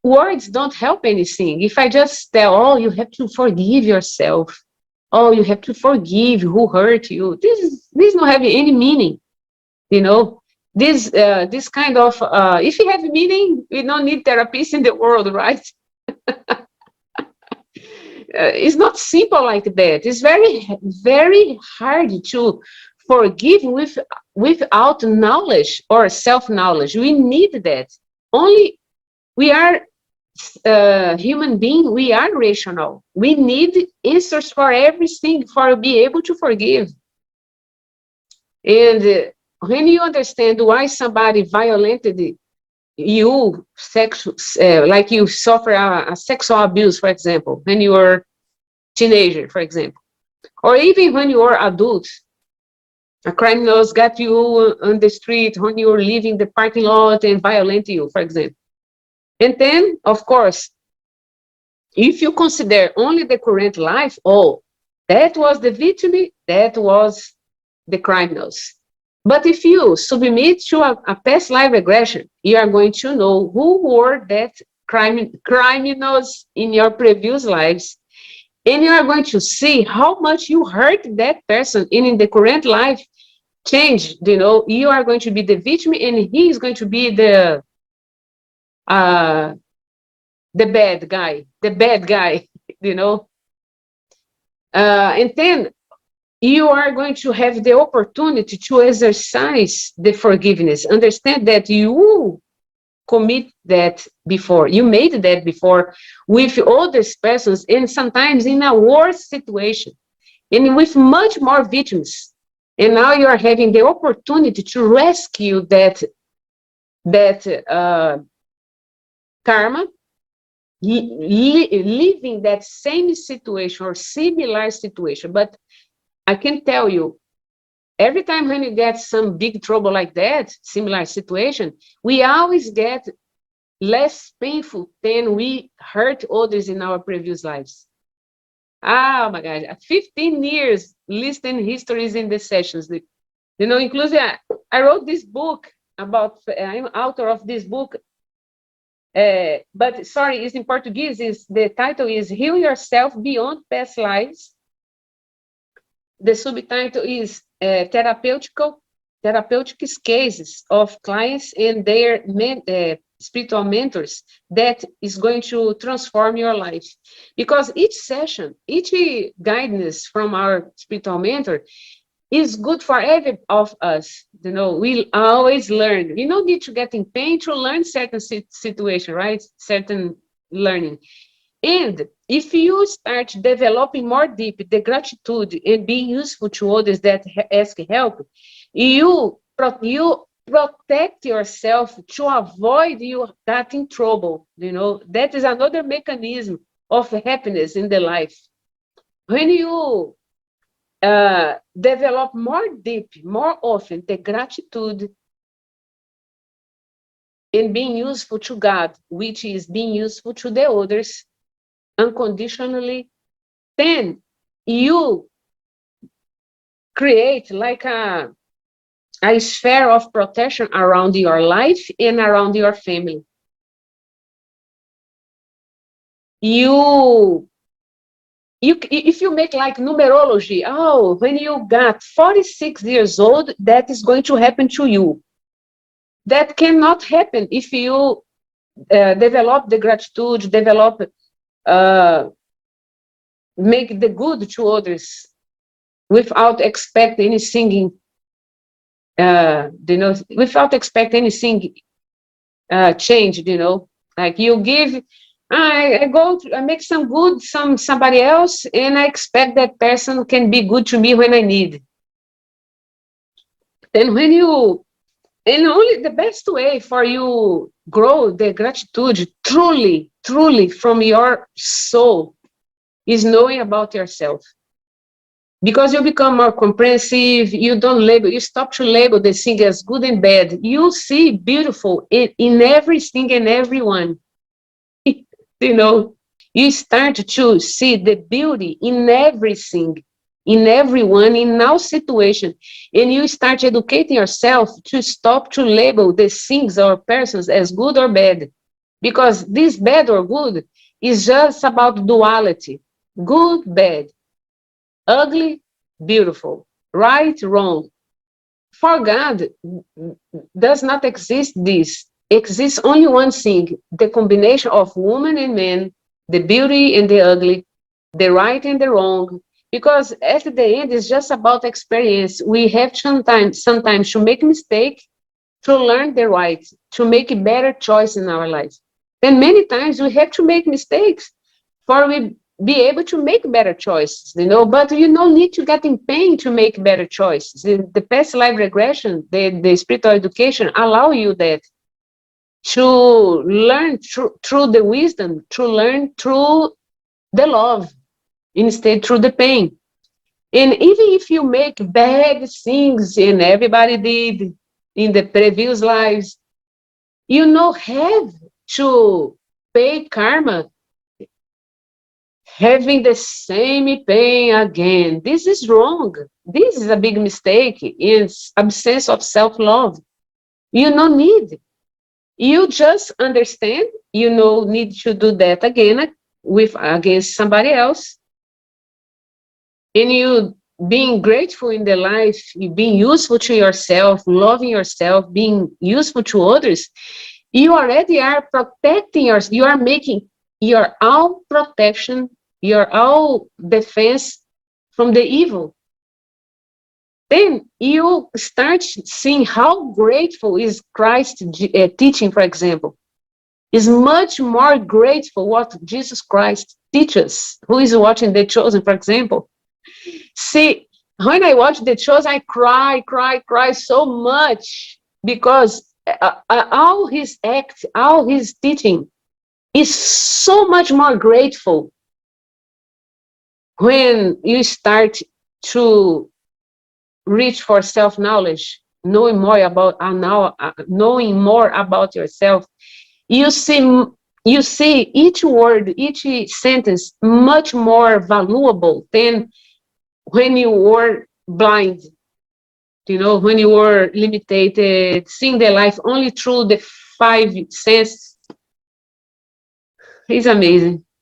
words don't help anything. If I just tell, oh, you have to forgive yourself. Oh, you have to forgive who hurt you. This don't have any meaning, you know. This kind of if you have meaning, we don't need therapists in the world, right? It's not simple like that. It's very, very hard to forgive without knowledge or self-knowledge. We need that. Only we are human being, we are rational. We need answers for everything for be able to forgive. And when you understand why somebody violated you, like you suffer a sexual abuse, for example, when you were teenager, for example, or even when you are adult, a criminals got you on the street when you were leaving the parking lot and violate you, for example. And then, of course, if you consider only the current life, oh, that was the victim, that was the criminals. But if you submit to a past life regression, you are going to know who were that criminals in your previous lives. And you are going to see how much you hurt that person. And in the current life, change, you are going to be the victim and he is going to be uh, the bad guy, you know. And then you are going to have the opportunity to exercise the forgiveness. Understand that you commit that before, you made that before with other persons, and sometimes in a worse situation, and with much more victims. And now you are having the opportunity to rescue that karma, living that same situation or similar situation. But I can tell you, every time when you get some big trouble like that, similar situation, we always get less painful than we hurt others in our previous lives. Oh my God, 15 years listening histories in the sessions. Including I wrote this book about, I'm author of this book, but sorry, it's in Portuguese. The title is Heal Yourself Beyond Past Lives. The subtitle is therapeutic cases of clients and their spiritual mentors that is going to transform your life. Because each session, each guidance from our spiritual mentor is good for every of us. We always learn. We don't need to get in pain to learn certain situation, right? Certain learning. And if you start developing more deep the gratitude and being useful to others that ask help, you protect yourself to avoid you get in trouble. That is another mechanism of happiness in the life. When you develop more deep, more often, the gratitude and being useful to God, which is being useful to the others unconditionally, then you create like a sphere of protection around your life and around your family. If you make like numerology, when you got 46 years old, that is going to happen to you. That cannot happen if you develop the gratitude, make the good to others without expect anything, without expect anything changed, like you give, I make some good somebody else, and I expect that person can be good to me when I need. Then and only the best way for you grow the gratitude truly from your soul is knowing about yourself. Because you become more comprehensive, you stop to label the thing as good and bad. You see beautiful in everything and everyone. You start to see the beauty in everything, in everyone, in all situation. And you start educating yourself to stop to label the things or persons as good or bad. Because this bad or good is just about duality. Good, bad, ugly, beautiful, right, wrong. For God, does not exist this. Exists only one thing, the combination of woman and man, the beauty and the ugly, the right and the wrong. Because at the end, it's just about experience. We have sometimes to make mistake, to learn the right, to make a better choice in our life. And many times we have to make mistakes for we be able to make better choices, but you don't need to get in pain to make better choices. The past life regression, the spiritual education allow you that to learn through the wisdom, to learn through the love, instead through the pain. And even if you make bad things, and everybody did in the previous lives, you don't have to pay karma having the same pain again. This is wrong. This is a big mistake. It's absence of self-love. You don't need. You just understand you know need to do that again with against somebody else. And you being grateful in the life, you being useful to yourself, loving yourself, being useful to others, you already are protecting yourself. You are making your own protection, your own defense from the evil. Then you start seeing how grateful is Christ teaching, for example. Is much more grateful what Jesus Christ teaches. Who is watching The Chosen, for example? See, when I watch The Chosen, I cry so much because all his act, all his teaching is so much more grateful when you start to reach for self-knowledge, knowing more about yourself. You see each word, each sentence much more valuable than when you were blind, when you were limited, seeing the life only through the five senses. It's amazing.